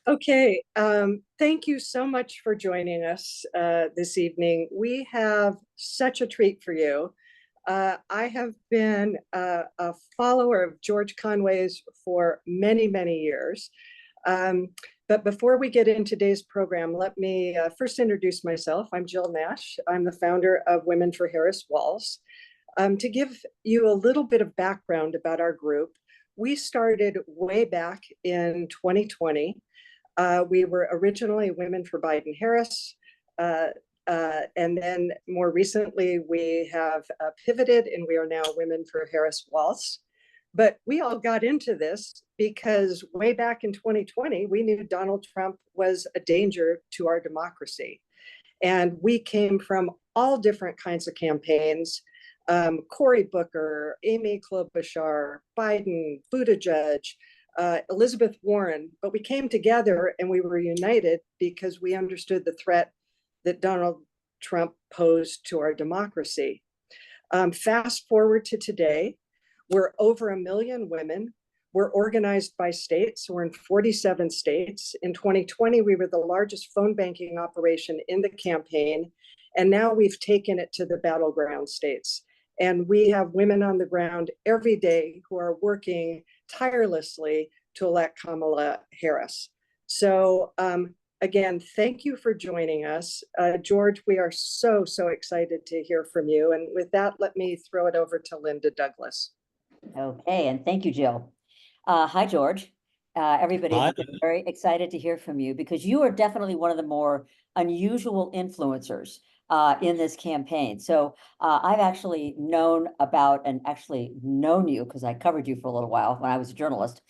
Okay, thank you so much for joining us this evening. We have such a treat for you. I have been a follower of George Conway's for many, many years. Um, but before we get into today's program, let me first introduce myself. I'm Jill Nash. I'm the founder of Women for Harris Walls. To give you a little bit of background about our group, we started way back in 2020. We were originally Women for Biden Harris. And then more recently, we have pivoted and we are now Women for Harris Walz. But we all got into this because way back in 2020, we knew Donald Trump was a danger to our democracy. And we came from all different kinds of campaigns. Cory Booker, Amy Klobuchar, Biden, Buttigieg, Elizabeth Warren, but we came together and we were united because we understood the threat that Donald Trump posed to our democracy. Fast forward to today, we're over 1 million women. We're organized by states. So we're in 47 states. In 2020, we were the largest phone banking operation in the campaign. And now we've taken it to the battleground states. And we have women on the ground every day who are working tirelessly to elect Kamala Harris. So again, thank you for joining us. George, we are so excited to hear from you. And with that, let me throw it over to Linda Douglas. Okay, and thank you, Jill. Hi, George. Everybody, Hi. very excited to hear from you because you are definitely one of the more unusual influencers in this campaign. So I've actually known about and actually known you because I covered you for a little while when I was a journalist.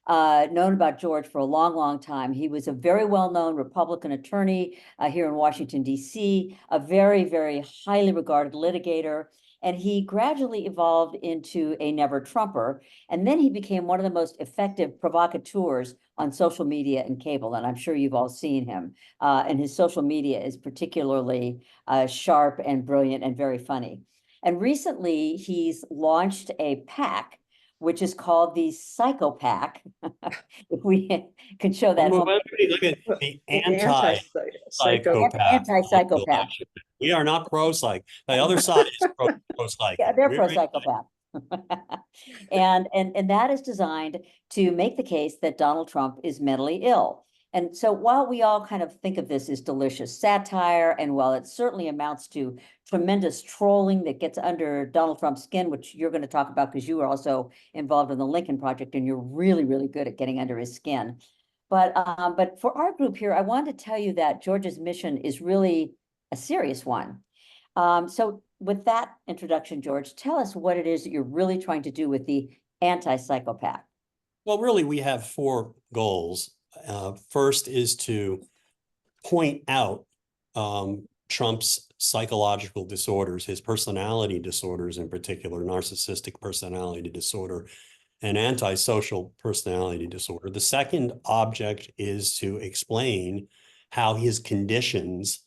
Known about George for a long time. He was a very well-known Republican attorney here in Washington, D.C., a very highly regarded litigator. And he gradually evolved into a never Trumper. And then he became one of the most effective provocateurs on social media and cable. And I'm sure you've all seen him. And his social media is particularly sharp and brilliant and very funny. And recently he's launched a PAC, which is called the Psycho PAC. If we can show that. Well, look at the anti-psychopath. Anti-psychopath. We are not pro-psych. The other side is pro-psych. Yeah, they're pro-psychopath. And that is designed to make the case that Donald Trump is mentally ill. And so while we all kind of think of this as delicious satire, and while it certainly amounts to tremendous trolling that gets under Donald Trump's skin, which you're going to talk about because you are also involved in the Lincoln Project and you're really good at getting under his skin. But for our group here, I wanted to tell you that George's mission is really a serious one. So with that introduction, George, tell us what it is that you're really trying to do with the anti-psychopath. Well, really, we have 4 goals. First is to point out Trump's psychological disorders, his personality disorders, in particular, narcissistic personality disorder and antisocial personality disorder. The second object is to explain how his conditions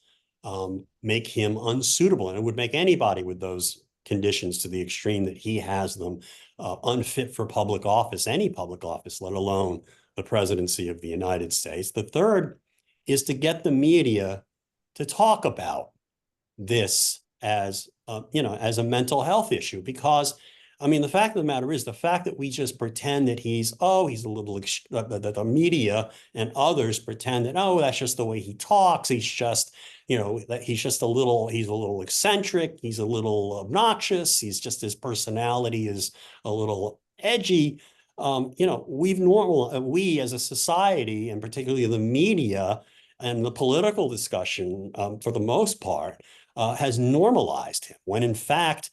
make him unsuitable, and it would make anybody with those conditions to the extreme that he has them unfit for public office, any public office, let alone the presidency of the United States. The third is to get the media to talk about this as as a mental health issue, because I mean, the fact of the matter is the fact that we just pretend that he's a little, that the media and others pretend that, oh, that's just the way he talks. He's just, that he's just a little eccentric. He's a little obnoxious. His personality is a little edgy. We as a society, and particularly the media and the political discussion, for the most part, has normalized him, when in fact,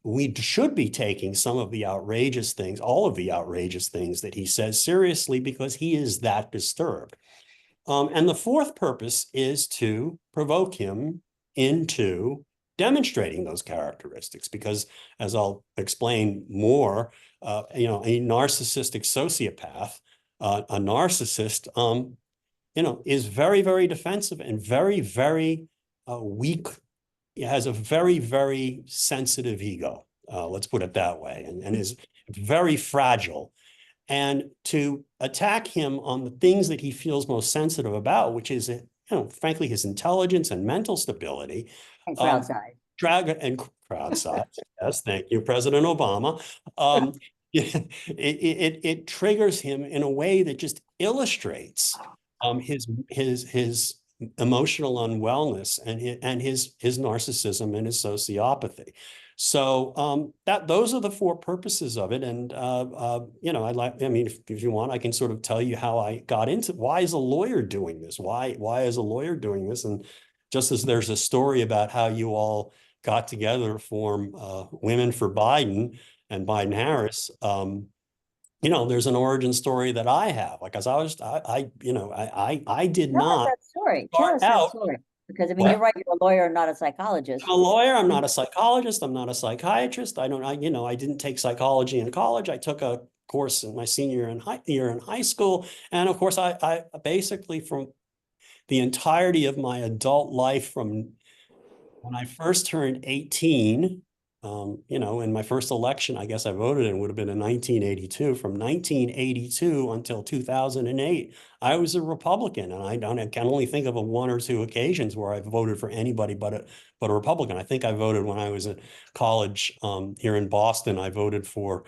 we should be taking some of the outrageous things, all of the outrageous things that he says seriously, because he is that disturbed. And the fourth purpose is to provoke him into demonstrating those characteristics, because as I'll explain more, a narcissistic sociopath, a narcissist, is very defensive and very weak. He has a very sensitive ego, let's put it that way, and is very fragile. and to attack him on the things that he feels most sensitive about, which is, frankly, his intelligence and mental stability. And crowd size. Crowd size. Yes, thank you, President Obama. It triggers him in a way that just illustrates his emotional unwellness and his narcissism and his sociopathy. So those are the four purposes of it. And I mean, if you want, I can sort of tell you how I got into why is a lawyer doing this? Why is a lawyer doing this? And just as there's a story about how you all got together to form Women for Biden and Biden-Harris, there's an origin story that I have. Like, as I was, I did Tell us not that story. start Tell us that out. story. Because I mean, What? you're right, you're a lawyer, not a psychologist. I'm a lawyer. I'm not a psychologist. I'm not a psychiatrist. I didn't take psychology in college. I took a course in my senior year in high school. And of course, I basically, from the entirety of my adult life, from when I first turned 18, in my first election, I guess I voted in, would have been in 1982. From 1982 until 2008, I was a Republican, and I can only think of one or two occasions where I voted for anybody but a Republican. I think I voted when I was at college here in Boston. I voted for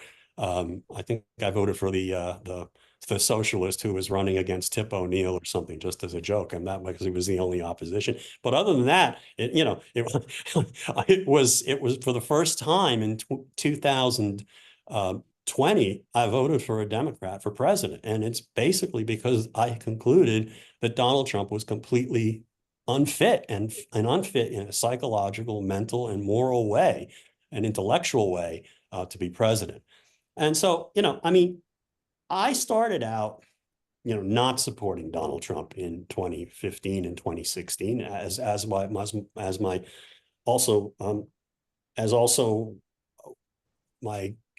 the socialist who was running against Tip O'Neill or something, just as a joke, and that because he was the only opposition. But other than that, it was for the first time in 2020, I voted for a Democrat for president, and it's basically because I concluded that Donald Trump was completely unfit and unfit in a psychological, mental, and moral way, an intellectual way to be president. And so, I mean, I started out, not supporting Donald Trump in 2015 and 2016 as my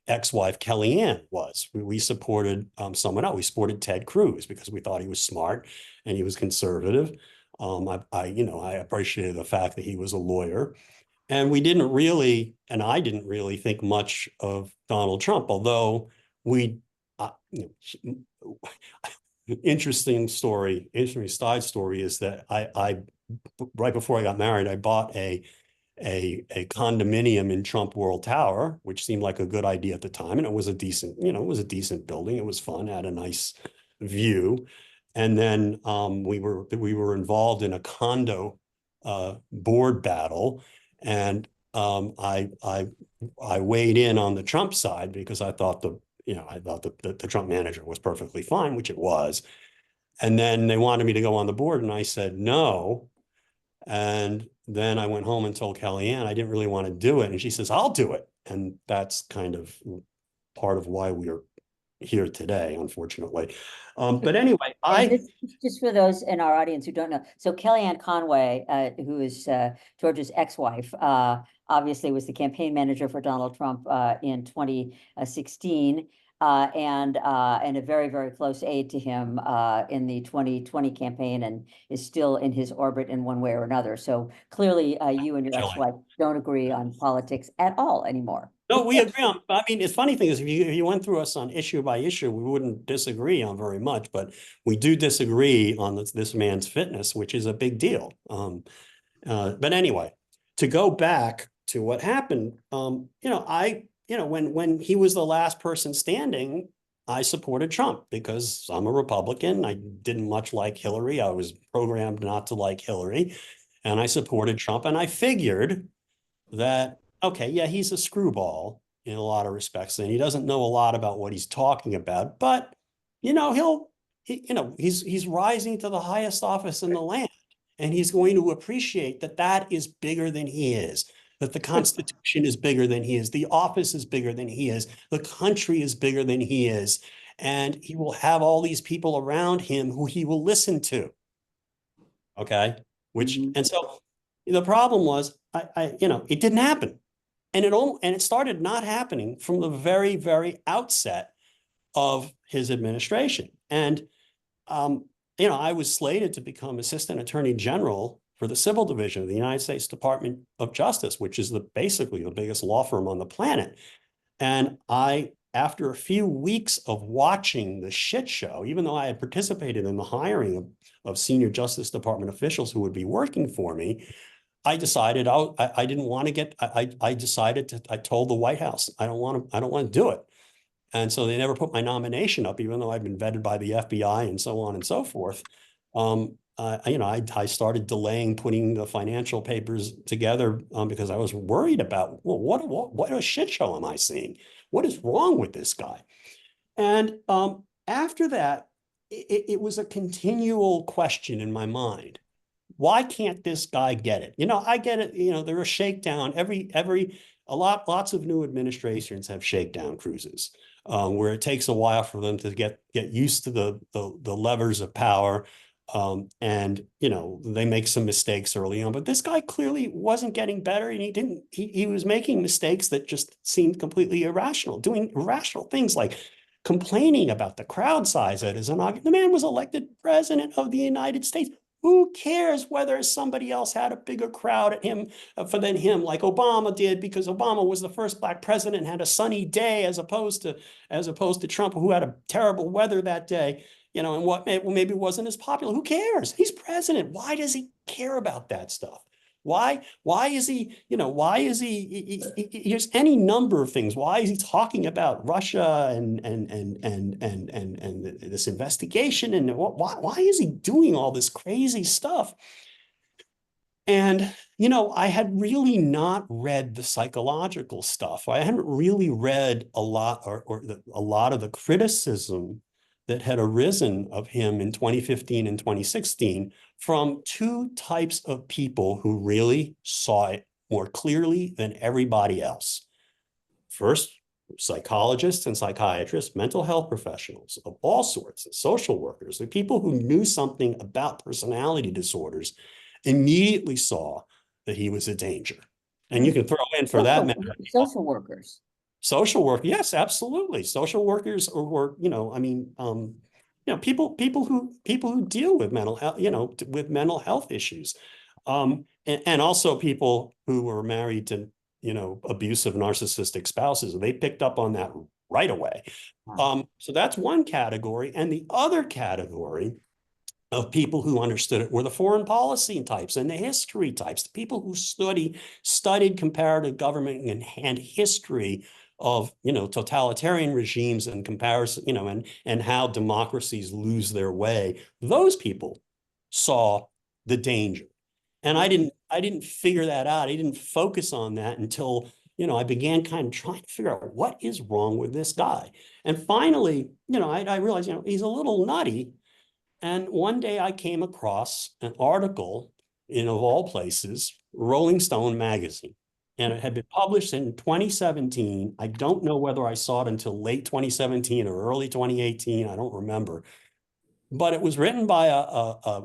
ex-wife Kellyanne was. We supported someone else. We supported Ted Cruz because we thought he was smart and he was conservative. I appreciated the fact that he was a lawyer. And I didn't really think much of Donald Trump, although interesting side story is that I right before I got married, I bought a condominium in Trump World Tower, which seemed like a good idea at the time. And it was a decent building. It was fun, had a nice view. And then we were involved in a condo board battle. And I weighed in on the Trump side because I thought the Trump manager was perfectly fine, which it was. And then they wanted me to go on the board, and I said no. And then I went home and told Kellyanne I didn't really want to do it. And she says, I'll do it. And that's kind of part of why we are here today, unfortunately. But anyway, just for those in our audience who don't know, so Kellyanne Conway, who is George's ex-wife, obviously was the campaign manager for Donald Trump in 2016. And a very, very close aide to him in the 2020 campaign, and is still in his orbit in one way or another. So clearly you and your ex-wife don't agree on politics at all anymore. No, we agree on. I mean, the funny thing is, if you went through us on issue by issue, we wouldn't disagree on very much, but we do disagree on this man's fitness, which is a big deal. But anyway, to go back to what happened, when he was the last person standing, I supported Trump because I'm a Republican. I didn't much like Hillary. I was programmed not to like Hillary, and I supported Trump. And I figured that, okay, yeah, he's a screwball in a lot of respects, and he doesn't know a lot about what he's talking about, but he's rising to the highest office in the land, and he's going to appreciate that is bigger than he is, that the Constitution is bigger than he is, the office is bigger than he is, the country is bigger than he is, and he will have all these people around him who he will listen to. Okay, and so the problem was, it didn't happen. And it started not happening from the very, very outset of his administration. And, I was slated to become Assistant Attorney General for the Civil Division of the United States Department of Justice, which is basically the biggest law firm on the planet. And I after a few weeks of watching the shit show, even though I had participated in the hiring of senior Justice Department officials who would be working for me, I decided I didn't want to get, I decided to, I told the White House, I don't want to do it. And so they never put my nomination up, even though I'd been vetted by the FBI and so on and so forth. I started delaying putting the financial papers together because I was worried about, well, what a shit show am I seeing? What is wrong with this guy? And after that, it was a continual question in my mind. Why can't this guy get it? I get it. There are shakedown lots of new administrations have shakedown cruises where it takes a while for them to get used to the levers of power. And they make some mistakes early on, but this guy clearly wasn't getting better, and he was making mistakes that just seemed completely irrational, doing irrational things like complaining about the crowd size at his inauguration. The man was elected president of the United States. Who cares whether somebody else had a bigger crowd at him than him, like Obama did, because Obama was the first Black president and had a sunny day, as opposed to Trump, who had a terrible weather that day. And what maybe wasn't as popular. Who cares? He's president. Why does he care about that stuff? Why is he, here's any number of things. Why is he talking about Russia and this investigation? And why is he doing all this crazy stuff? And, I had really not read the psychological stuff. I hadn't really read a lot a lot of the criticism that had arisen of him in 2015 and 2016 from two types of people who really saw it more clearly than everybody else. First, psychologists and psychiatrists, mental health professionals of all sorts, social workers, the people who knew something about personality disorders immediately saw that he was a danger. And you can throw in for that matter. Social workers. Social work, yes, absolutely. Social workers, or people who deal with mental health, with mental health issues, and also people who were married to, abusive narcissistic spouses. They picked up on that right away. So that's one category, and the other category of people who understood it were the foreign policy types and the history types, the people who studied comparative government and history of totalitarian regimes and comparison, and how democracies lose their way. Those people saw the danger. And I didn't figure that out. I didn't focus on that until I began kind of trying to figure out what is wrong with this guy. And finally, I realized he's a little nutty. And one day I came across an article in, of all places, Rolling Stone magazine. And it had been published in 2017. I don't know whether I saw it until late 2017 or early 2018. I don't remember. But it was written by a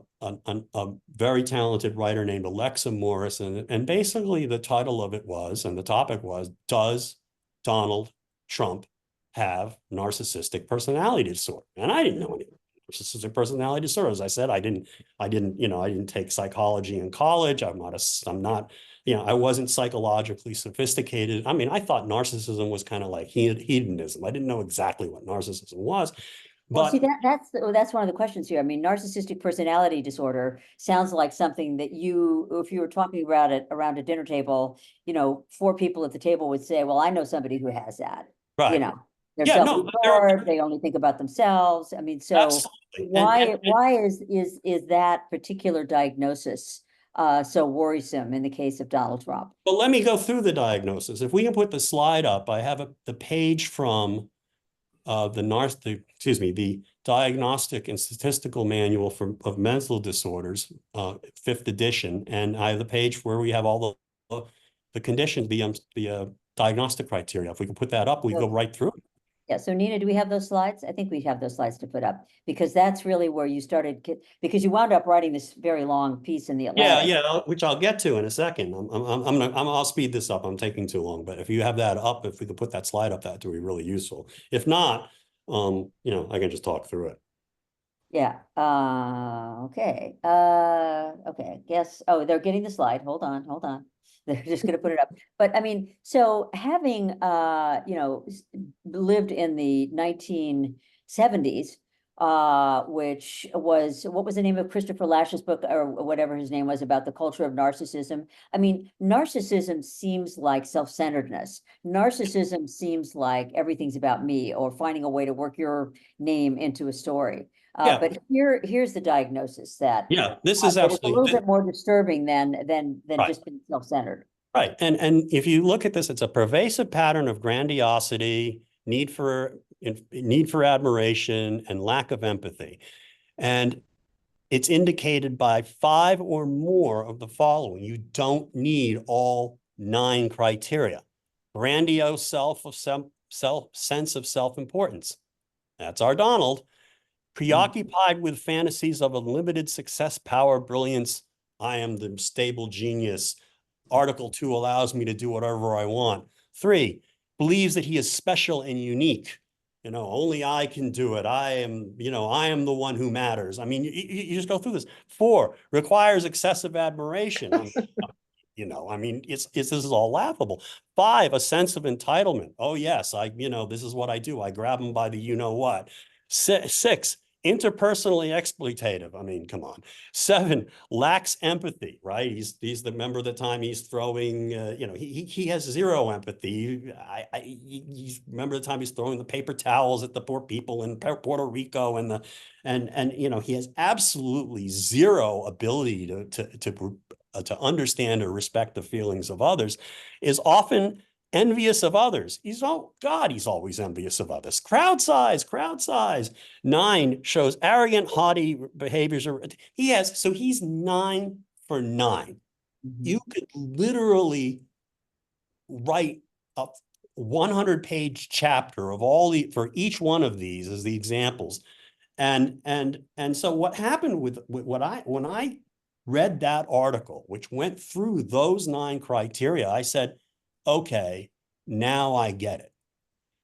very talented writer named Alexa Morris. And basically the title of it was, and the topic was, does Donald Trump have narcissistic personality disorder? And I didn't know anything. Narcissistic personality disorder. As I said, I didn't take psychology in college. I wasn't psychologically sophisticated. I mean, I thought narcissism was kind of like hedonism. I didn't know exactly what narcissism was. Well, see, that's one of the questions here. I mean, narcissistic personality disorder sounds like something that if you were talking about it around a dinner table, 4 people at the table would say, well, I know somebody who has that. Right. They're self-absorbed, they only think about themselves. I mean, so absolutely. Why is that particular diagnosis so worrisome in the case of Donald Trump? Well, let me go through the diagnosis. If we can put the slide up, I have the page from the Diagnostic and Statistical Manual of Mental Disorders, 5th edition, and I have the page where we have all the conditions, the diagnostic criteria. If we can put that up, we go right through it. Yeah. So Nina, do we have those slides? I think we have those slides to put up, because that's really where you started, because you wound up writing this very long piece in the Atlantic. Yeah, which I'll get to in a second. I'll speed this up. I'm taking too long, but if you have that up, if we could put that slide up, that would be really useful. If not, I can just talk through it. Yeah. Okay. Okay. Yes. Oh, they're getting the slide. Hold on. They're just going to put it up. But I mean, so having, lived in the 1970s, which was, what was the name of Christopher Lash's book, or whatever his name was, about the culture of narcissism? I mean, narcissism seems like self-centeredness. Narcissism seems like everything's about me, or finding a way to work your name into a story. Yeah. But here's the diagnosis that Yeah, this is that it's a little absolutely bit more disturbing than right. just being self-centered. Right. And if you look at this, it's a pervasive pattern of grandiosity, need for admiration, and lack of empathy. And it's indicated by 5 or more of the following. You don't need all 9 criteria. Grandiose sense of self-importance. That's our Donald. Preoccupied with fantasies of unlimited success, power, brilliance. I am the stable genius. Article 2 allows me to do whatever I want. 3, believes that he is special and unique. Only I can do it. I am the one who matters. I mean, you just go through this. 4, requires excessive admiration. I mean, this is all laughable. 5, a sense of entitlement. Oh yes, this is what I do. I grab them by the what. 6, interpersonally exploitative. I mean, come on. 7, lacks empathy, right? He's the member of the time he's throwing, he has 0 empathy. He's remember the time he's throwing the paper towels at the poor people in Puerto Rico, and he has absolutely 0 ability to understand or respect the feelings of others, is often envious of others. He's always envious of others. Crowd size. 9, shows arrogant, haughty behaviors. So he's 9 for 9. You could literally write a 100-page chapter of for each one of these as the examples. And so what happened with when I read that article, which went through those 9 criteria, I said, okay, now I get it.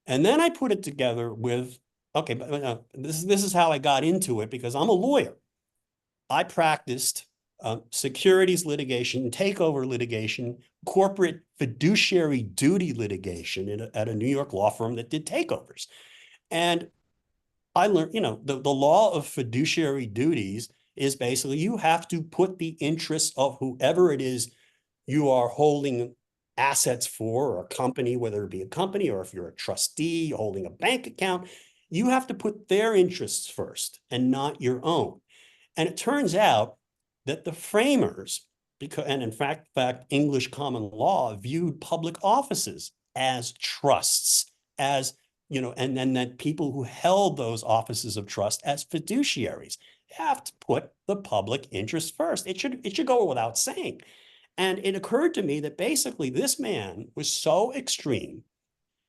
And then I put it together with, okay, but this is how I got into it, because I'm a lawyer. I practiced securities litigation, takeover litigation, corporate fiduciary duty litigation at a New York law firm that did takeovers. And I learned, the law of fiduciary duties is basically you have to put the interests of whoever it is you are holding assets for, or a company, whether it be a company or if you're a trustee holding a bank account, you have to put their interests first and not your own. And it turns out that the framers, and in fact, English common law viewed public offices as trusts, as and then that people who held those offices of trust as fiduciaries have to put the public interest first. It should go without saying. And it occurred to me that basically this man was so extreme,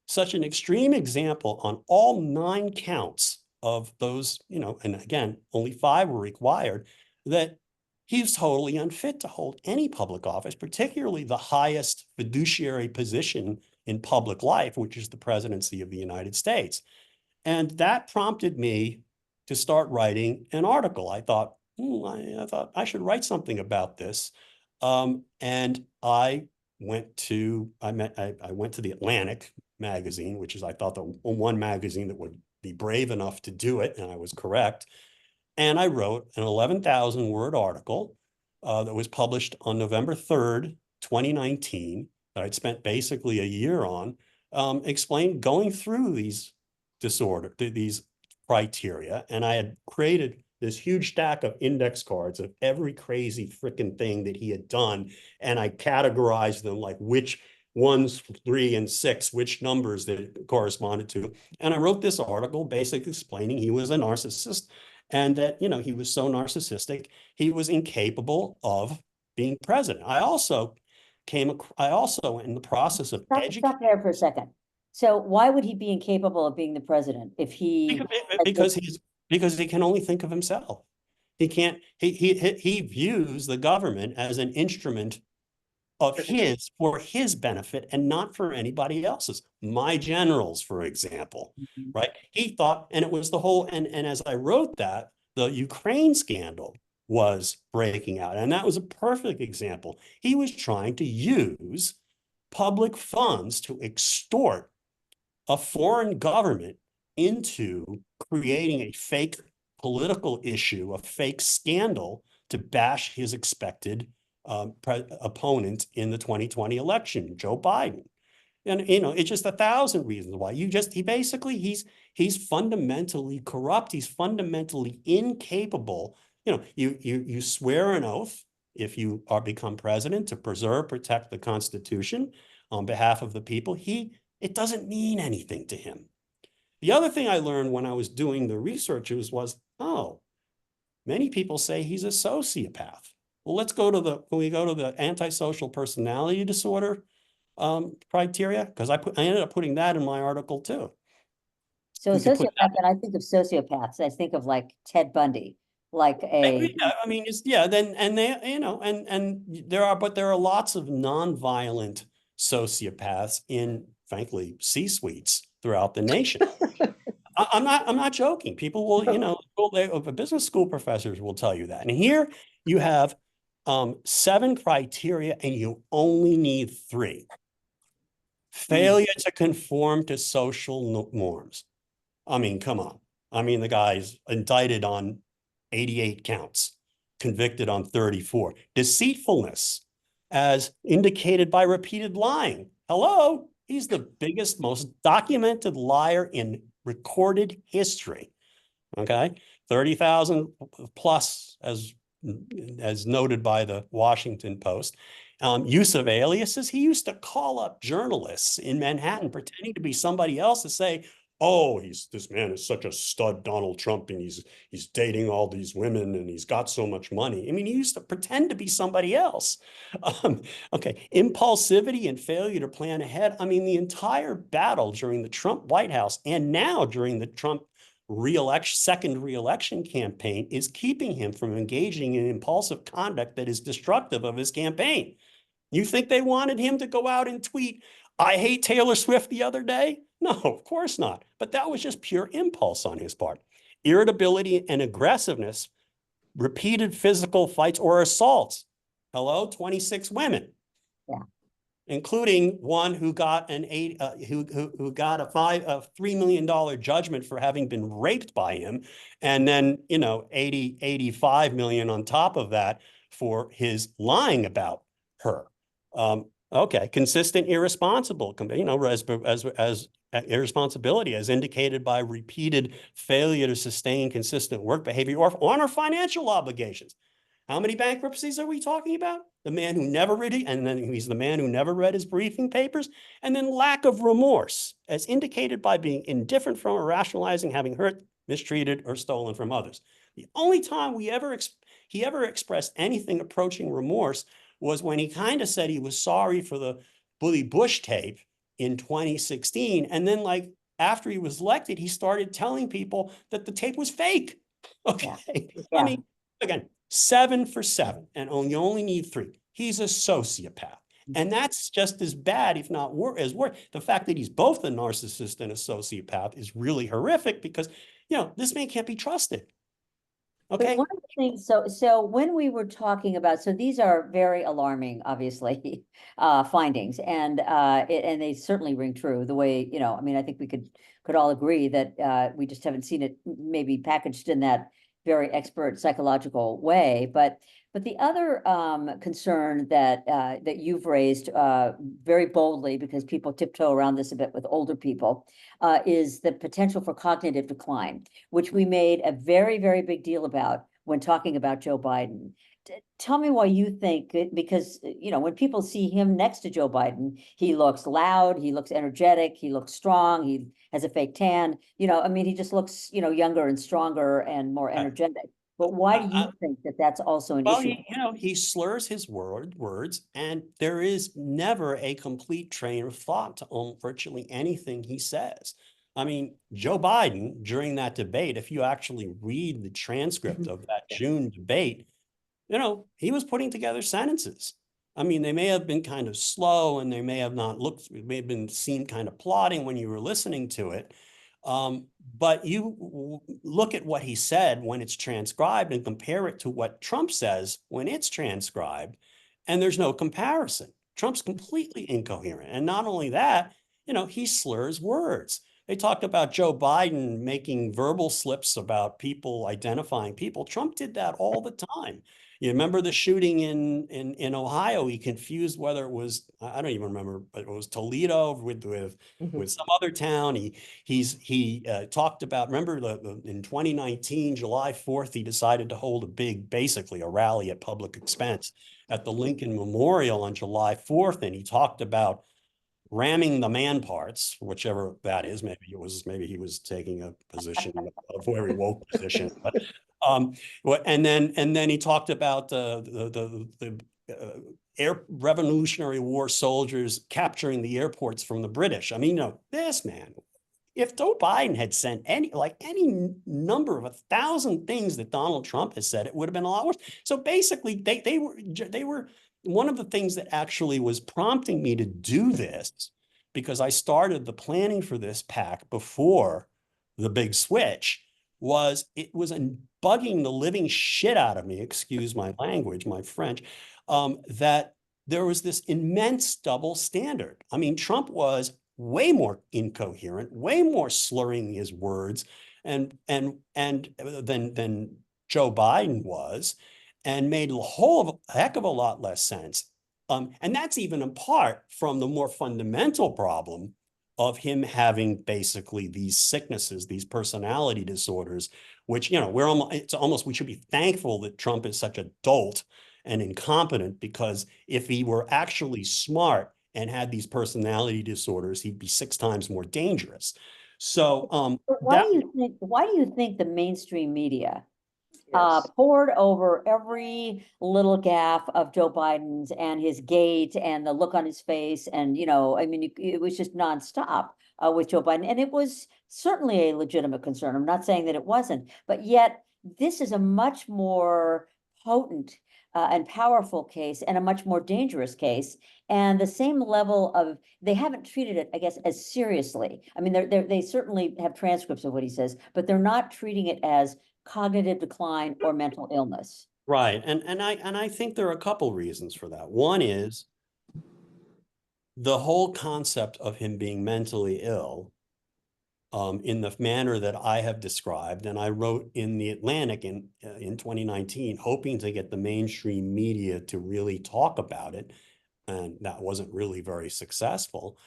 such an extreme example on all 9 counts of those, and again, only 5 were required, that he's totally unfit to hold any public office, particularly the highest fiduciary position in public life, which is the presidency of the United States. And that prompted me to start writing an article. I thought, I thought I should write something about this. And I went to the Atlantic magazine, which is, I thought, the one magazine that would be brave enough to do it, and I was correct. And I wrote an 11,000 word article that was published on November 3rd, 2019, that I'd spent basically a year on, going through these criteria. And I had created this huge stack of index cards of every crazy freaking thing that he had done. And I categorized them, like which 1s, 3, and 6, which numbers that it corresponded to. And I wrote this article basically explaining he was a narcissist, and that, he was so narcissistic, he was incapable of being president. I also in the process of Stop there for a second. So why would he be incapable of being the president if he? Because he can only think of himself. He can't. He views the government as an instrument of for his benefit and not for anybody else's. My generals, for example, right? He thought, and it was the whole. And as I wrote that, the Ukraine scandal was breaking out. And that was a perfect example. He was trying to use public funds to extort a foreign government into creating a fake political issue, a fake scandal to bash his expected opponent in the 2020 election, Joe Biden. And, it's just 1,000 reasons why. He's fundamentally corrupt. He's fundamentally incapable. You swear an oath if you become president to preserve, protect the Constitution on behalf of the people. It doesn't mean anything to him. The other thing I learned when I was doing the research was, many people say he's a sociopath. Well, when we go to the antisocial personality disorder criteria, because I ended up putting that in my article too. So a sociopath, and I think of sociopaths, I think of like Ted Bundy, like a. Yeah, I mean, there are lots of nonviolent sociopaths in, frankly, C-suites throughout the nation. I'm not joking. People will, business school professors will tell you that. And here you have 7 criteria and you only need 3. Failure to conform to social norms. I mean, come on. I mean, the guy's indicted on 88 counts, convicted on 34. Deceitfulness, as indicated by repeated lying. Hello, he's the biggest, most documented liar in recorded history. Okay, 30,000 plus, as noted by the Washington Post. Use of aliases. He used to call up journalists in Manhattan pretending to be somebody else to say, oh, this man is such a stud, Donald Trump, and he's dating all these women and he's got so much money. I mean, he used to pretend to be somebody else. Okay, impulsivity and failure to plan ahead. I mean, the entire battle during the Trump White House and now during the Trump second reelection campaign is keeping him from engaging in impulsive conduct that is destructive of his campaign. You think they wanted him to go out and tweet, I hate Taylor Swift the other day? No, of course not. But that was just pure impulse on his part. Irritability and aggressiveness, repeated physical fights or assaults. Hello, 26 women. Yeah. Including one who got who got a $3 million judgment for having been raped by him, and then 85 million on top of that for his lying about her. Okay, consistent irresponsible, as irresponsibility as indicated by repeated failure to sustain consistent work behavior or honor financial obligations. How many bankruptcies are we talking about? The man who never read it, and then he's the man who never read his briefing papers, and then lack of remorse, as indicated by being indifferent from or rationalizing having hurt, mistreated, or stolen from others. The only time he ever expressed anything approaching remorse was when he kind of said he was sorry for the Billy Bush tape in 2016, and then after he was elected, he started telling people that the tape was fake. Okay, yeah. I mean, again. 7 for 7, and you only need 3. He's a sociopath. And that's just as bad, if not worse. The fact that he's both a narcissist and a sociopath is really horrific because, this man can't be trusted. Okay. But one of the things, so when we were talking about, so these are very alarming, obviously, findings, and they certainly ring true the way, I mean, I think we could all agree that we just haven't seen it maybe packaged in that very expert psychological way. But the other concern that you've raised very boldly, because people tiptoe around this a bit with older people, is the potential for cognitive decline, which we made a very, very big deal about when talking about Joe Biden. Tell me why you think it, because, when people see him next to Joe Biden, he looks loud, he looks energetic, he looks strong, he has a fake tan, I mean, he just looks, younger and stronger and more energetic. But why do you think that that's also an issue? He slurs his words, and there is never a complete train of thought to virtually anything he says. I mean, Joe Biden, during that debate, if you actually read the transcript of that June debate, he was putting together sentences. I mean, they may have been kind of slow and they may have not looked, it may have been seen kind of plodding when you were listening to it. But look at what he said when it's transcribed and compare it to what Trump says when it's transcribed, and there's no comparison. Trump's completely incoherent. And not only that, he slurs words. They talked about Joe Biden making verbal slips about people identifying people. Trump did that all the time. You remember the shooting in Ohio? He confused whether it was, I don't even remember, but it was Toledo with some other town. He talked about, remember in 2019, July 4th, he decided to hold basically a rally at public expense at the Lincoln Memorial on July 4th. And he talked about ramming the man parts, whichever that is. Maybe he was taking a position, a very woke position. But and then he talked about the air Revolutionary War soldiers capturing the airports from the British. I mean, this man, if Joe Biden had sent any number of 1,000 things that Donald Trump has said, it would have been a lot worse. So basically, they were one of the things that actually was prompting me to do this, because I started the planning for this pack before the big switch, it was bugging the living shit out of me, excuse my language, my French, that there was this immense double standard. I mean, Trump was way more incoherent, way more slurring his words, and than Joe Biden was, and made a heck of a lot less sense. And that's even apart from the more fundamental problem of him having basically these sicknesses, these personality disorders, which, we should be thankful that Trump is such a dolt and incompetent, because if he were actually smart and had these personality disorders, he'd be 6 times more dangerous. So why do you think the mainstream media Yes. poured over every little gaffe of Joe Biden's and his gait and the look on his face? And, I mean, it was just nonstop with Joe Biden. And it was certainly a legitimate concern. I'm not saying that it wasn't, but yet this is a much more potent and powerful case, and a much more dangerous case. And the same level of, they haven't treated it, I guess, as seriously. I mean, they certainly have transcripts of what he says, but they're not treating it as cognitive decline or mental illness. right. And I think there are a couple reasons for that. One is the whole concept of him being mentally ill, in the manner that I have described, and I wrote in the Atlantic in 2019, hoping to get the mainstream media to really talk about it, and that wasn't really very successful.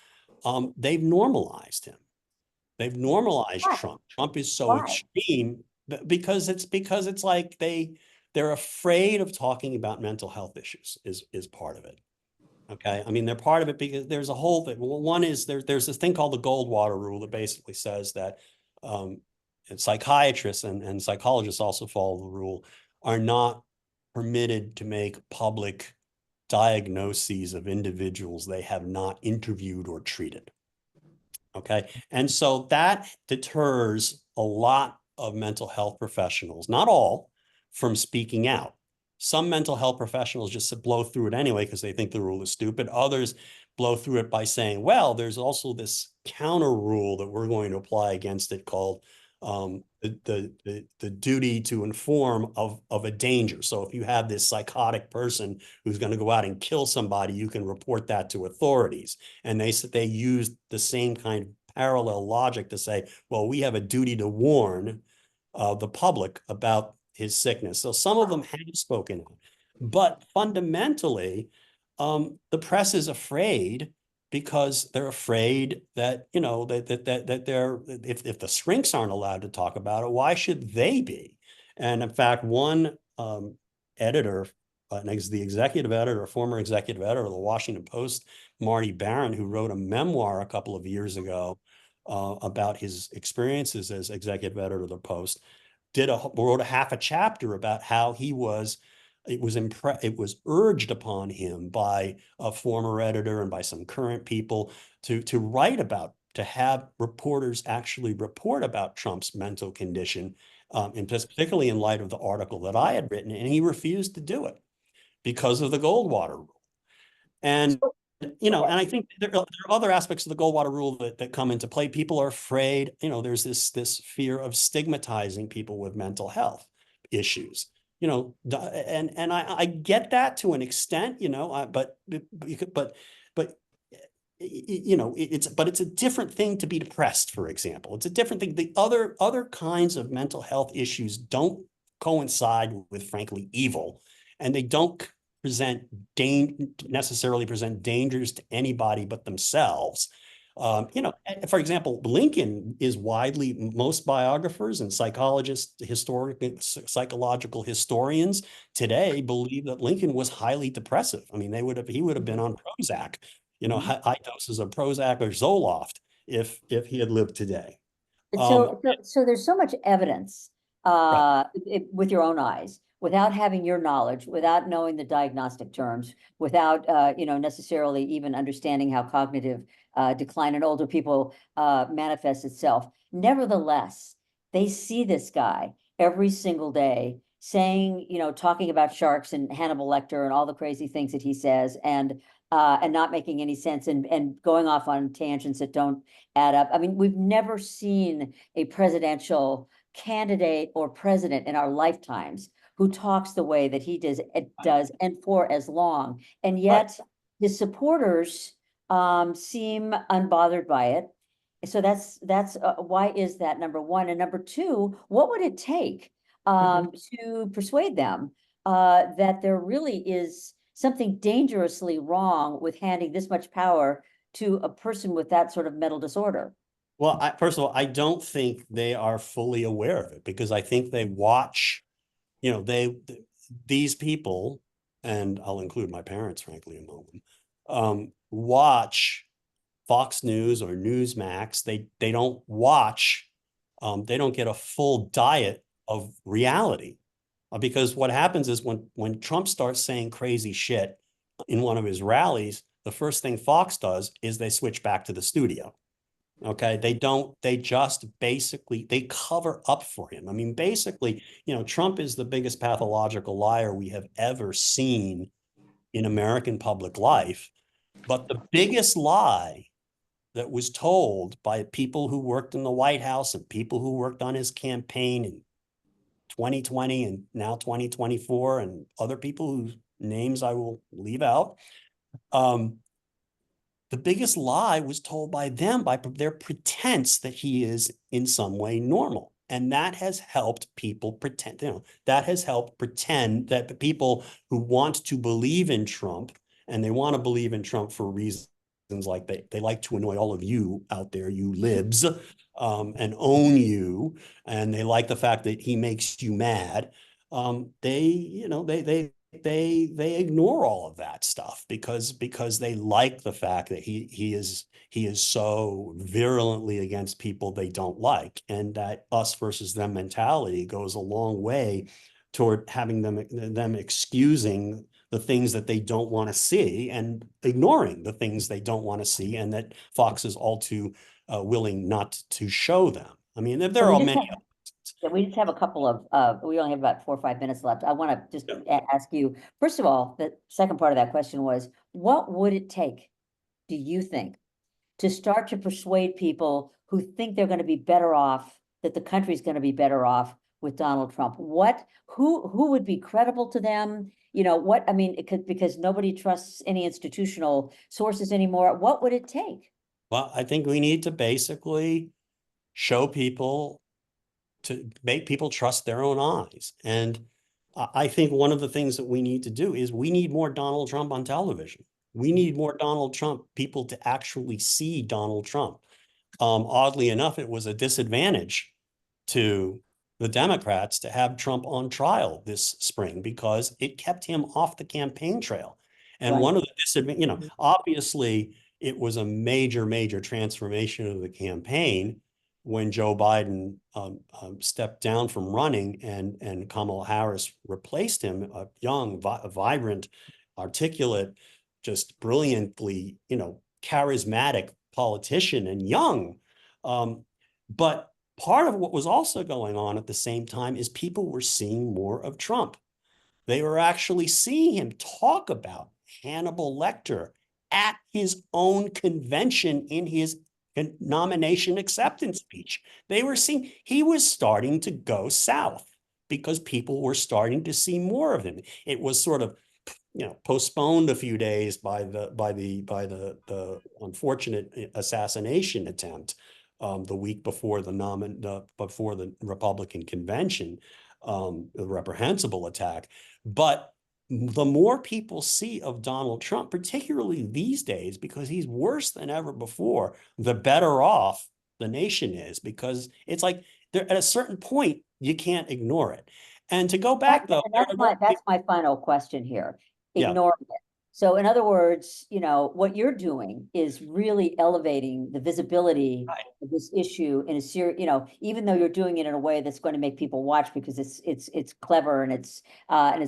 They've normalized him. They've normalized Why? Trump. Trump is so Why? extreme because it's like they're afraid of talking about mental health issues is part of it. Okay, I mean, they're part of it because there's a whole thing. Well, one is there's this thing called the Goldwater rule that basically says that psychiatrists and psychologists also follow the rule, are not permitted to make public diagnoses of individuals they have not interviewed or treated. Okay, and so that deters a lot of mental health professionals, not all, from speaking out. Some mental health professionals just blow through it anyway because they think the rule is stupid. Others blow through it by saying, well, there's also this counter rule that we're going to apply against it called the duty to inform of a danger. So if you have this psychotic person who's going to go out and kill somebody, you can report that to authorities. And they use the same kind of parallel logic to say, well, we have a duty to warn the public about his sickness. So some of them have spoken out, but fundamentally, the press is afraid because they're afraid that, that they're, if the shrinks aren't allowed to talk about it, why should they be? And in fact, one editor, the executive editor, former executive editor of the Washington Post, Marty Barron, who wrote a memoir a couple of years ago about his experiences as executive editor of the Post, wrote a half a chapter about how it was urged upon him by a former editor and by some current people to write about, to have reporters actually report about Trump's mental condition, and particularly in light of the article that I had written, and he refused to do it because of the Goldwater rule. And you know, and I think there are other aspects of the Goldwater rule that come into play. People are afraid, you know, there's this fear of stigmatizing people with mental health issues, you know, and I get that to an extent, you know, but you know, it's a different thing to be depressed, for example. It's a different thing. The other kinds of mental health issues don't coincide with, frankly, evil, and they don't necessarily present dangers to anybody but themselves. You know, for example, Lincoln is widely, most biographers and psychologists, psychological historians today believe that Lincoln was highly depressive. I mean, he would have been on Prozac, you know, high doses of Prozac or Zoloft if he had lived today. So there's so much evidence Right. with your own eyes, without having your knowledge, without knowing the diagnostic terms, without necessarily even understanding how cognitive decline in older people manifests itself. Nevertheless, they see this guy every single day saying, talking about sharks and Hannibal Lecter and all the crazy things that he says, and not making any sense, and going off on tangents that don't add up. I mean, we've never seen a presidential candidate or president in our lifetimes who talks the way that he does and for as long. And yet his supporters seem unbothered by it. So that's why is that, number one? And number two, what would it take to persuade them that there really is something dangerously wrong with handing this much power to a person with that sort of mental disorder? Well, first of all, I don't think they are fully aware of it, because I think they watch, you know, these people, and I'll include my parents, frankly, among them, watch Fox News or Newsmax. They don't watch, they don't get a full diet of reality. Because what happens is when Trump starts saying crazy shit in one of his rallies, the first thing Fox does is they switch back to the studio. Okay, they just basically, they cover up for him. I mean, basically, you know, Trump is the biggest pathological liar we have ever seen in American public life. But the biggest lie that was told by people who worked in the White House and people who worked on his campaign in 2020 and now 2024, and other people whose names I will leave out, the biggest lie was told by them, by their pretense that he is in some way normal. And that has helped people pretend, you know, that has helped pretend that the people who want to believe in Trump, and they want to believe in Trump for reasons like they like to annoy all of you out there, you libs, and own you, and they like the fact that he makes you mad. They ignore all of that stuff because they like the fact that he is so virulently against people they don't like, and that us versus them mentality goes a long way toward having them excusing the things that they don't want to see and ignoring the things they don't want to see, and that Fox is all too willing not to show them. I mean, there are many. We just have a couple of, we only have about 4 or 5 minutes left. I want to just ask you, first of all, the second part of that question was, what would it take, do you think, to start to persuade people who think they're going to be better off, that the country's going to be better off with Donald Trump? Who would be credible to them? I mean, because nobody trusts any institutional sources anymore. What would it take? Well, I think we need to basically show people, to make people trust their own eyes. And I think one of the things that we need to do is we need more Donald Trump on television. We need more Donald Trump, people to actually see Donald Trump. Oddly enough, it was a disadvantage to the Democrats to have Trump on trial this spring, because it kept him off the campaign trail. And one of the disadvantages, obviously it was a major, major transformation of the campaign when Joe Biden stepped down from running and Kamala Harris replaced him, a young, vibrant, articulate, just brilliantly, charismatic politician, and young. But part of what was also going on at the same time is people were seeing more of Trump. They were actually seeing him talk about Hannibal Lecter at his own convention in his nomination acceptance speech. They were seeing he was starting to go south because people were starting to see more of him. It was sort of, postponed a few days by the unfortunate assassination attempt the week before before the Republican convention, the reprehensible attack. But the more people see of Donald Trump, particularly these days, because he's worse than ever before, the better off the nation is, because it's like at a certain point, you can't ignore it. And to go back, though, That's my final question here. Yeah. Ignoring it. So in other words, what you're doing is really elevating the visibility of this issue in a serious, even though you're doing it in a way that's going to make people watch because it's clever and it's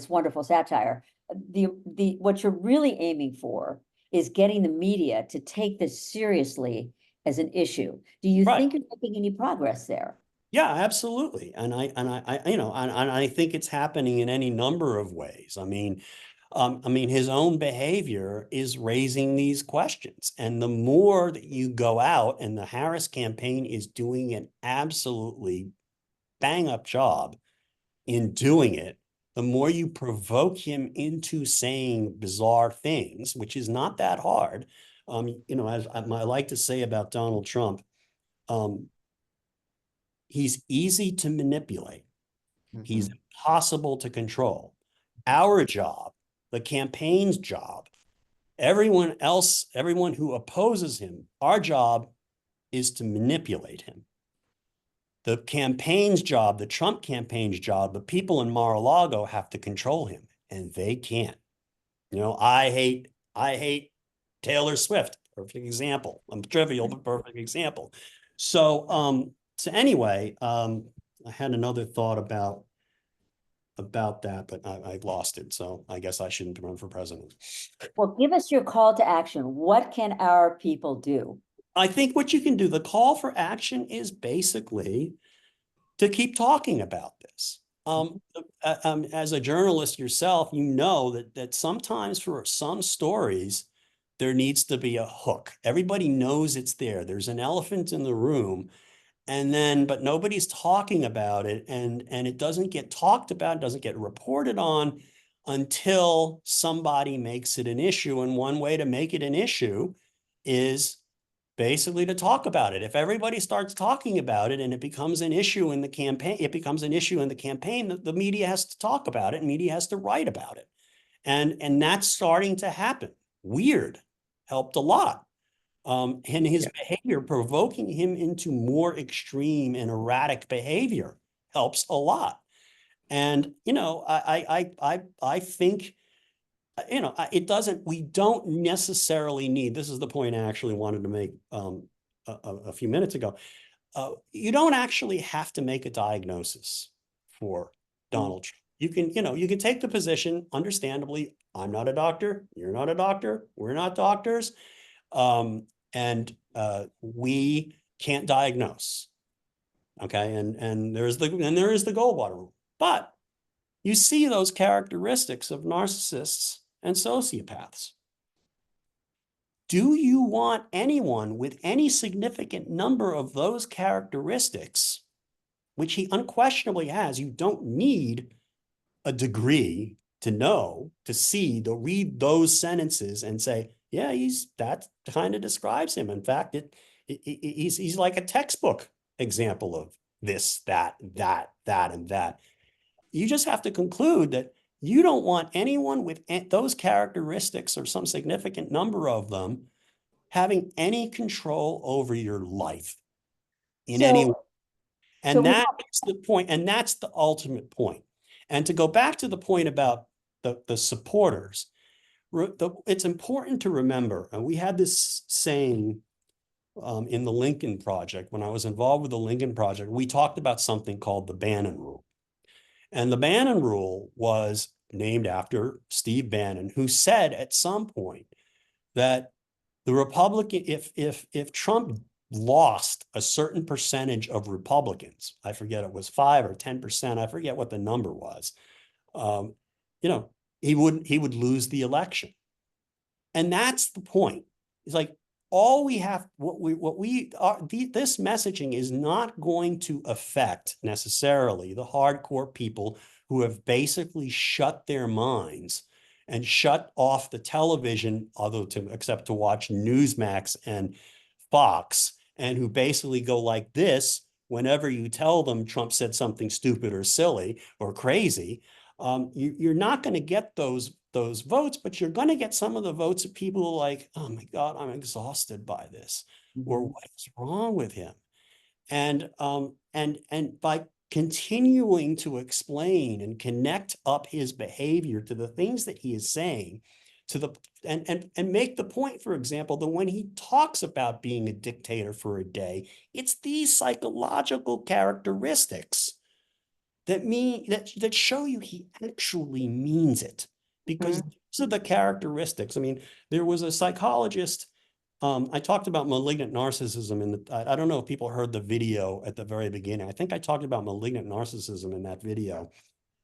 wonderful satire. What you're really aiming for is getting the media to take this seriously as an issue. Do you think you're making any progress there? Yeah, absolutely. And I think it's happening in any number of ways. I mean, his own behavior is raising these questions. And the more that you go out, and the Harris campaign is doing an absolutely bang up job in doing it, the more you provoke him into saying bizarre things, which is not that hard. As I like to say about Donald Trump, he's easy to manipulate. He's impossible to control. Our job, the campaign's job, everyone who opposes him, our job is to manipulate him. The campaign's job, the Trump campaign's job, the people in Mar-a-Lago have to control him, and they can't. I hate Taylor Swift. Perfect example. I'm trivial, but perfect example. So anyway, I had another thought about that, but I lost it. So I guess I shouldn't run for president. Well, give us your call to action. What can our people do? I think what you can do, the call for action is basically to keep talking about this. As a journalist yourself, you know that sometimes for some stories, there needs to be a hook. Everybody knows it's there. There's an elephant in the room. But nobody's talking about it, and it doesn't get talked about, doesn't get reported on until somebody makes it an issue. And one way to make it an issue is basically to talk about it. If everybody starts talking about it and it becomes an issue in the campaign, the media has to talk about it, and media has to write about it. And that's starting to happen. Weird. Helped a lot. And his behavior, provoking him into more extreme and erratic behavior, helps a lot. And I think we don't necessarily need. This is the point I actually wanted to make a few minutes ago. You don't actually have to make a diagnosis for Donald Trump. You can take the position, understandably. I'm not a doctor. You're not a doctor. We're not doctors. And we can't diagnose. Okay. And there is the Goldwater rule. But you see those characteristics of narcissists and sociopaths. Do you want anyone with any significant number of those characteristics, which he unquestionably has? You don't need a degree to know, to see, to read those sentences and say, yeah, that kind of describes him. In fact, he's like a textbook example of this, that, and that. You just have to conclude that you don't want anyone with those characteristics, or some significant number of them, having any control over your life in any way. And that's the point, and that's the ultimate point. And to go back to the point about the supporters, it's important to remember, and we had this saying in the Lincoln Project. When I was involved with the Lincoln Project, we talked about something called the Bannon Rule. And the Bannon Rule was named after Steve Bannon, who said at some point that the Republican, if Trump lost a certain percentage of Republicans, I forget, it was 5 or 10%, I forget what the number was, he would lose the election. And that's the point. It's like all we have, what we are, this messaging is not going to affect necessarily the hardcore people who have basically shut their minds and shut off the television, although except to watch Newsmax and Fox, and who basically go like this whenever you tell them Trump said something stupid or silly or crazy. You're not going to get those votes, but you're going to get some of the votes of people like, oh my God, I'm exhausted by this, or what is wrong with him? And by continuing to explain and connect up his behavior to the things that he is saying, to the and make the point, for example, that when he talks about being a dictator for a day, it's these psychological characteristics that show you he actually means it, because these are the characteristics. I mean, there was a psychologist. I talked about malignant narcissism in I don't know if people heard the video at the very beginning. I think I talked about malignant narcissism in that video.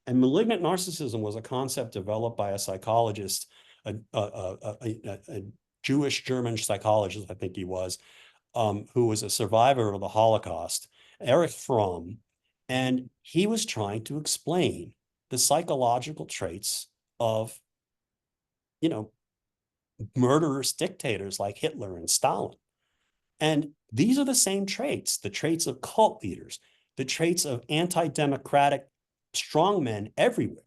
And malignant narcissism was a concept developed by a psychologist, a Jewish German psychologist, I think he was, who was a survivor of the Holocaust, Erich Fromm. And he was trying to explain the psychological traits of, you know, murderous dictators like Hitler and Stalin. And these are the same traits, the traits of cult leaders, the traits of anti-democratic strongmen everywhere.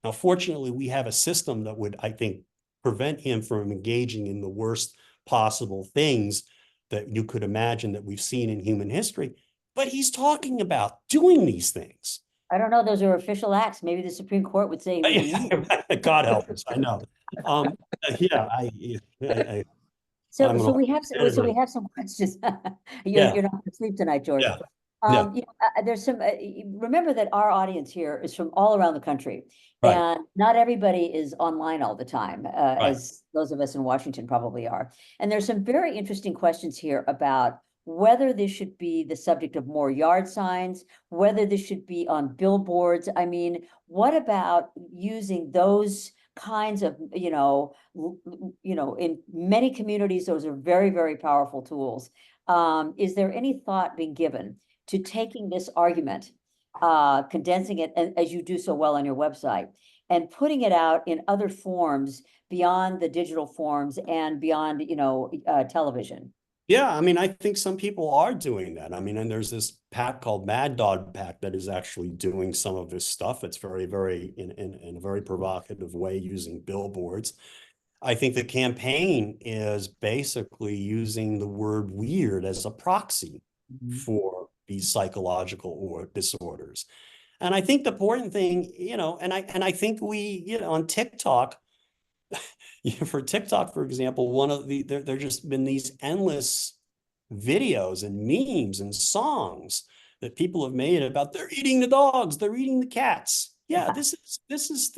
Now, fortunately, we have a system that would, I think, prevent him from engaging in the worst possible things that you could imagine that we've seen in human history. But he's talking about doing these things. I don't know. Those are official acts. Maybe the Supreme Court would say he was God help us. I know. Yeah, so we have some questions. You're not asleep tonight, George. Yeah. Yeah. There's some. Remember that our audience here is from all around the country, Right. and not everybody is online all the time, Right. as those of us in Washington probably are. And there's some very interesting questions here about whether this should be the subject of more yard signs, whether this should be on billboards. I mean, what about using those kinds of, in many communities, those are very, very powerful tools. Is there any thought being given to taking this argument, condensing it, as you do so well on your website, and putting it out in other forms beyond the digital forms and beyond, television? Yeah, I mean, I think some people are doing that. I mean, and there's this pack called Mad Dog Pack that is actually doing some of this stuff. It's very, very in a very provocative way using billboards. I think the campaign is basically using the word weird as a proxy for these psychological disorders. And I think the important thing, and I think we, on TikTok, for TikTok, for example, there just been these endless videos and memes and songs that people have made about they're eating the dogs, they're eating the cats. Yeah, this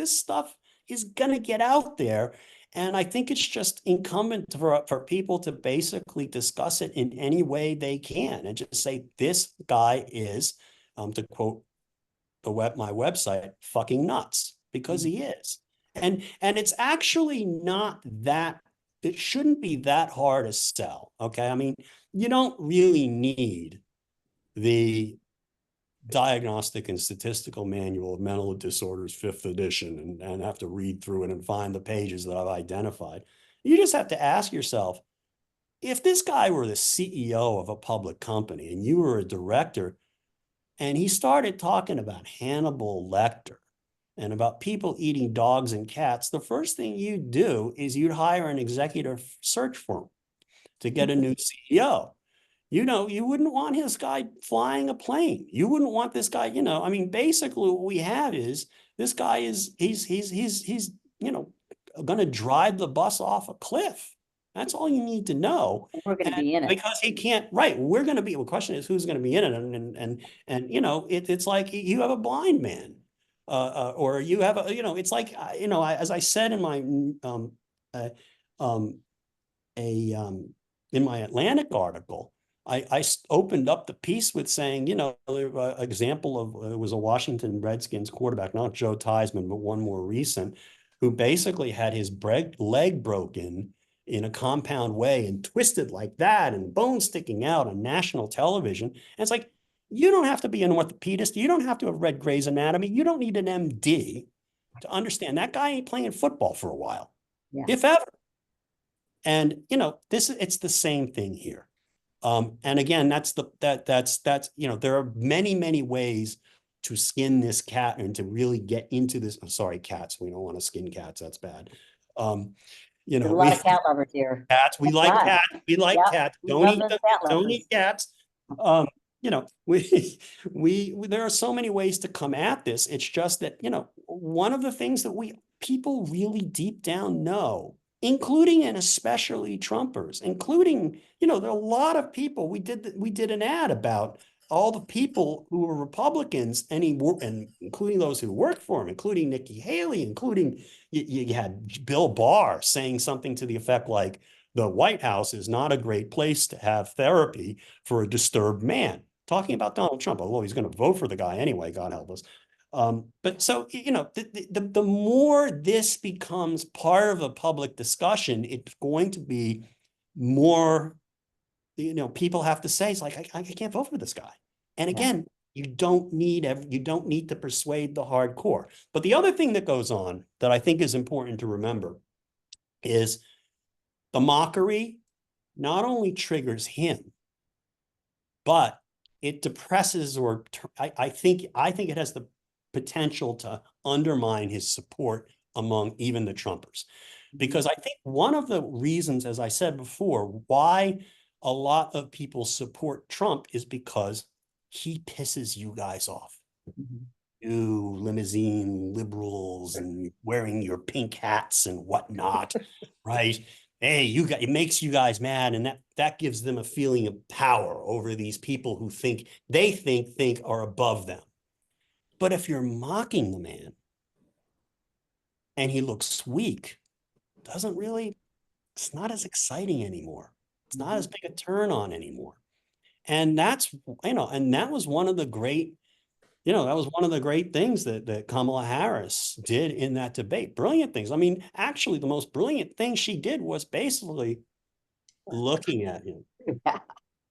stuff is gonna get out there. And I think it's just incumbent for people to basically discuss it in any way they can and just say, this guy is, to quote my website, fucking nuts, because he is. And it's actually not that, it shouldn't be that hard to sell. Okay. I mean, you don't really need the Diagnostic and Statistical Manual of Mental Disorders, 5th edition, and have to read through it and find the pages that I've identified. You just have to ask yourself, if this guy were the CEO of a public company and you were a director, and he started talking about Hannibal Lecter and about people eating dogs and cats, the first thing you'd do is you'd hire an executive search firm to get a new CEO. You wouldn't want this guy flying a plane. You wouldn't want this guy, I mean, basically what we have is this guy he's going to drive the bus off a cliff. That's all you need to know. We're going to be in it. Because he can't, right. We're going to be, the question is who's going to be in it. And it's like you have a blind man. Or you have it's like, as I said in my, in my Atlantic article, I opened up the piece with saying, example of, it was a Washington Redskins quarterback, not Joe Theismann, but one more recent, who basically had his leg broken in a compound way and twisted like that and bones sticking out on national television. And it's like, you don't have to be an orthopedist. You don't have to have read Grey's Anatomy. You don't need an MD to understand that guy ain't playing football for a while, Yeah. if ever. And, you know, it's the same thing here. And again, that's, you know, there are many, many ways to skin this cat and to really get into this. I'm sorry, cats. We don't want to skin cats. That's bad. You There's know, a lot of cat lovers here. cats. We That's like right. cats. We like Yep, cats. we Don't love eat those them. cat Don't lovers. eat cats. You know, there are so many ways to come at this. It's just that, you know, one of the things that people really deep down know, including and especially Trumpers, including, you know, there are a lot of people. We did an ad about all the people who were Republicans, and including those who worked for him, including Nikki Haley, including you had Bill Barr saying something to the effect like, the White House is not a great place to have therapy for a disturbed man. Talking about Donald Trump, although he's going to vote for the guy anyway, God help us. But so, you know, the more this becomes part of a public discussion, it's going to be more, you know, people have to say, it's like, I can't vote for this guy. And again, you don't need to persuade the hardcore. But the other thing that goes on that I think is important to remember is the mockery not only triggers him, but it depresses I think it has the potential to undermine his support among even the Trumpers. Because I think one of the reasons, as I said before, why a lot of people support Trump is because he pisses you guys off. Mhm. You limousine liberals and wearing your pink hats and whatnot, right? Hey, it makes you guys mad, and that gives them a feeling of power over these people who think are above them. But if you're mocking the man and he looks weak, it's not as exciting anymore. It's not as big a turn on anymore. And that's, you know, and that was one of the great, you know, that was one of the great things that Kamala Harris did in that debate. Brilliant things. I mean, actually, the most brilliant thing she did was basically looking at him. Yeah.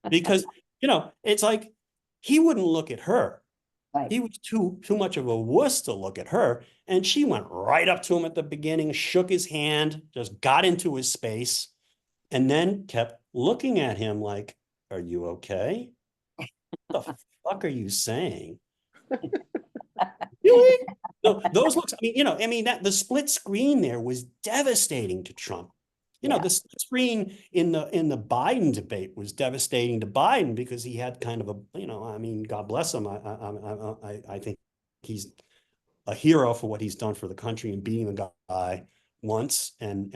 Because, you know, it's like he wouldn't look at her. Right. He was too much of a wuss to look at her. And she went right up to him at the beginning, shook his hand, just got into his space, and then kept looking at him like, are you okay? What the fuck are you saying? Really? No, those looks, I mean, you know, that the split screen there was devastating to Trump. You know, the split screen in the Biden debate was devastating to Biden because he had kind of a, you know, I mean, God bless him. I think he's a hero for what he's done for the country and beating the guy once and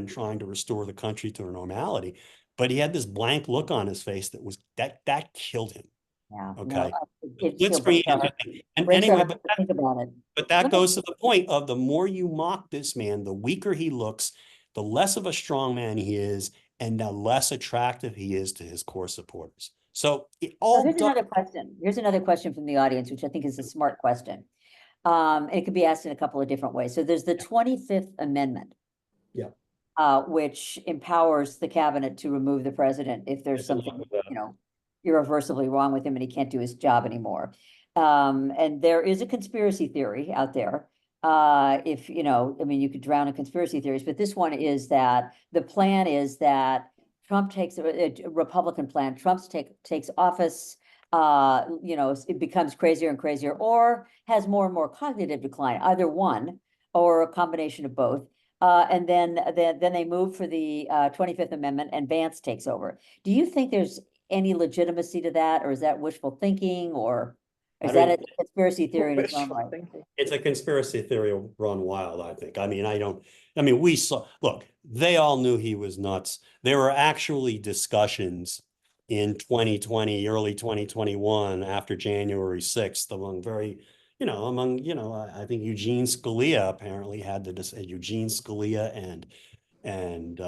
trying to restore the country to a normality. But he had this blank look on his face that killed him. Yeah. Okay. No, it Split still screen. breaks Anyway, our heart to think about it. but that Let me- goes to the point of the more you mock this man, the weaker he looks, the less of a strong man he is, and the less attractive he is to his core supporters. So it So all here's does. another question. Here's another question from the audience, which I think is a smart question. It could be asked in a couple of different ways. So there's the 25th Amendment. Yeah. Which empowers the cabinet to remove the president if there's something, you know, irreversibly wrong with him and he can't do his job anymore. And there is a conspiracy theory out there. If, you know, I mean, you could drown in conspiracy theories, but this one is that the plan is that Trump takes a Republican plan, takes office, you know, it becomes crazier and crazier, or has more and more cognitive decline, either one, or a combination of both. And then they move for the 25th Amendment and Vance takes over. Do you think there's any legitimacy to that, or is that wishful thinking, or is that a conspiracy theory in its own Wishful right? thinking. It's a conspiracy theory run wild, I think. I mean, look, they all knew he was nuts. There were actually discussions in 2020, early 2021, after January 6th, I think Eugene Scalia apparently had Eugene Scalia and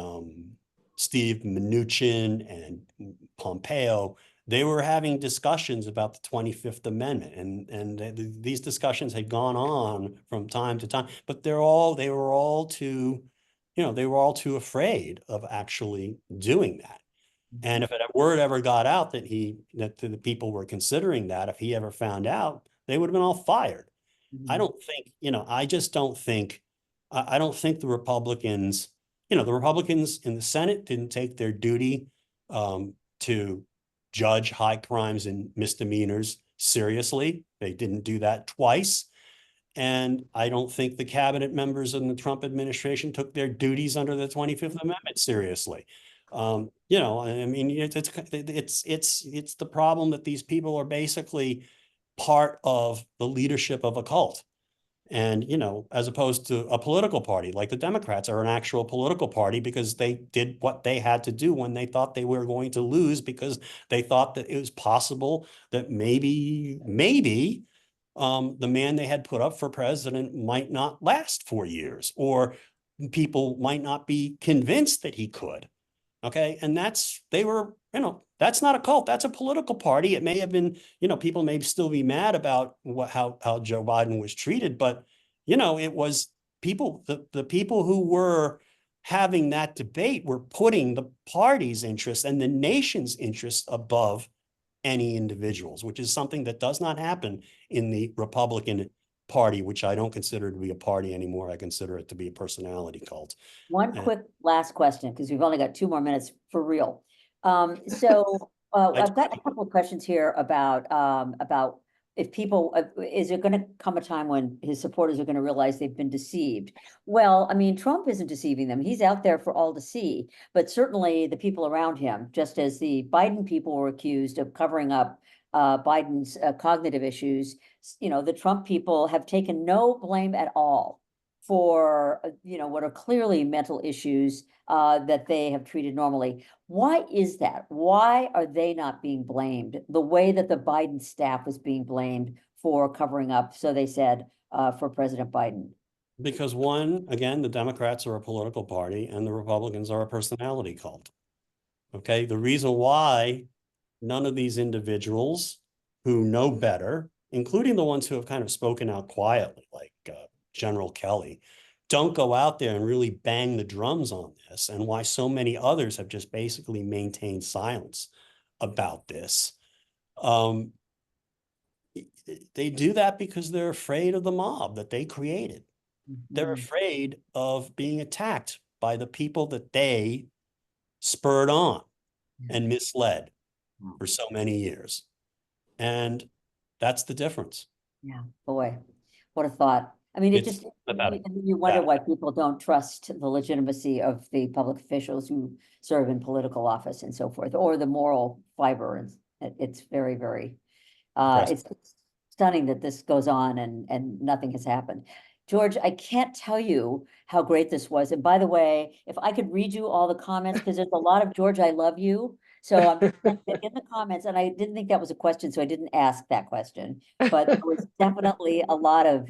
Steve Mnuchin and Pompeo. They were having discussions about the 25th Amendment, and these discussions had gone on from time to time, but they were all too they were all too afraid of actually doing that. And if a word ever got out that the people were considering that, if he ever found out, they would have been all fired. I don't think, I just don't think, I don't think the Republicans, the Republicans in the Senate didn't take their duty to judge high crimes and misdemeanors seriously. They didn't do that twice. And I don't think the cabinet members in the Trump administration took their duties under the 25th Amendment seriously. I mean, it's the problem that these people are basically part of the leadership of a cult. And, as opposed to a political party, like the Democrats are an actual political party because they did what they had to do when they thought they were going to lose, because they thought that it was possible that maybe the man they had put up for president might not last 4 years, or people might not be convinced that he could. Okay. And that's not a cult. That's a political party. It may have been, people may still be mad about how Joe Biden was treated, but, it was people, the people who were having that debate were putting the party's interests and the nation's interests above any individuals, which is something that does not happen in the Republican Party, which I don't consider to be a party anymore. I consider it to be a personality cult. One quick last question, because we've only got 2 more minutes for real. So I've got a couple of questions here about if people, is there going to come a time when his supporters are going to realize they've been deceived? Well, I mean, Trump isn't deceiving them. He's out there for all to see, but certainly the people around him, just as the Biden people were accused of covering up Biden's cognitive issues, the Trump people have taken no blame at all for, what are clearly mental issues that they have treated normally. Why is that? Why are they not being blamed the way that the Biden staff was being blamed for covering up, so they said, for President Biden? Because one, again, the Democrats are a political party and the Republicans are a personality cult. Okay. The reason why none of these individuals who know better, including the ones who have kind of spoken out quietly, like General Kelly, don't go out there and really bang the drums on this, and why so many others have just basically maintained silence about this. They do that because they're afraid of the mob that they created. They're afraid of being attacked by the people that they spurred on and misled for so many years. And that's the difference. Yeah, boy, what a thought. I mean, you wonder why people don't trust the legitimacy of the public officials who serve in political office and so forth, or the moral fiber. And it's very, very, it's stunning that this goes on and nothing has happened. George, I can't tell you how great this was. And by the way, if I could read you all the comments, because there's a lot of George, I love you. So I'm in the comments, and I didn't think that was a question, so I didn't ask that question. But there was definitely a lot of,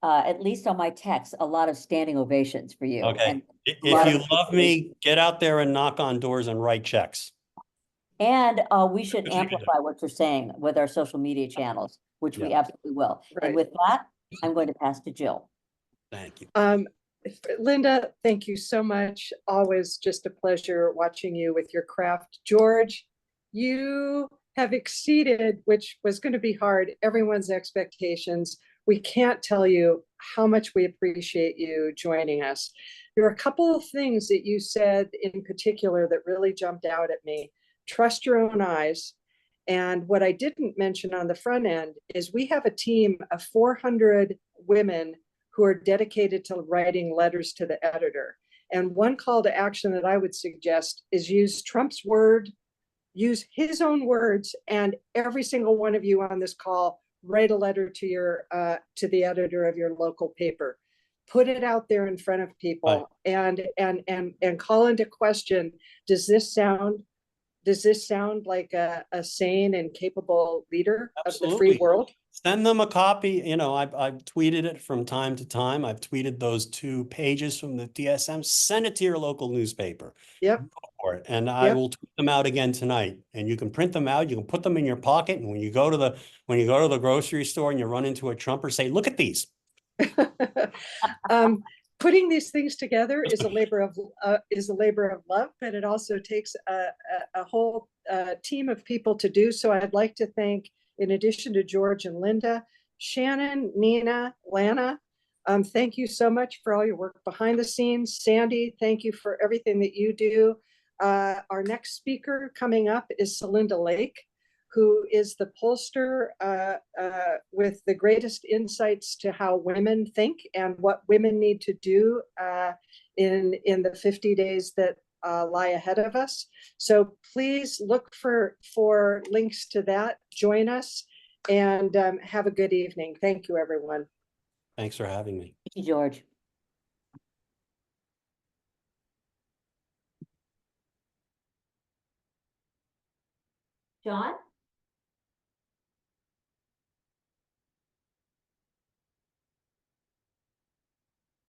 at least on my text, a lot of standing ovations for you. Okay. And if you love me, get out there and knock on doors and write checks. And we should amplify what you're saying with our social media channels, which we absolutely will. Right. And with that, I'm going to pass to Jill. Thank you. Linda, thank you so much. Always just a pleasure watching you with your craft. George, you have exceeded, which was going to be hard, everyone's expectations. We can't tell you how much we appreciate you joining us. There are a couple of things that you said in particular that really jumped out at me. Trust your own eyes. And what I didn't mention on the front end is we have a team of 400 women who are dedicated to writing letters to the editor. And one call to action that I would suggest is use Trump's word, use his own words, and every single one of you on this call, write a letter to your to the editor of your local paper. Put it out there in front of people, and call into question, does this sound like a sane and capable leader of the free world? Send them a copy. I've tweeted it from time to time. I've tweeted those 2 pages from the DSM. Send it to your local newspaper. Yep. Go for it. And I will tweet them out again tonight. And you can print them out. You can put them in your pocket. And when you go to the grocery store and you run into a Trumper, say, look at these. putting these things together is a labor of love, but it also takes a whole team of people to do. So I'd like to thank, in addition to George and Linda, Shannon, Nina, Lana. Thank you so much for all your work behind the scenes. Sandy, thank you for everything that you do. Our next speaker coming up is Celinda Lake, who is the pollster with the greatest insights to how women think and what women need to do in the 50 days that lie ahead of us. So please look for links to that. Join us and have a good evening. Thank you, everyone. Thanks for having me. Thank you, George. John?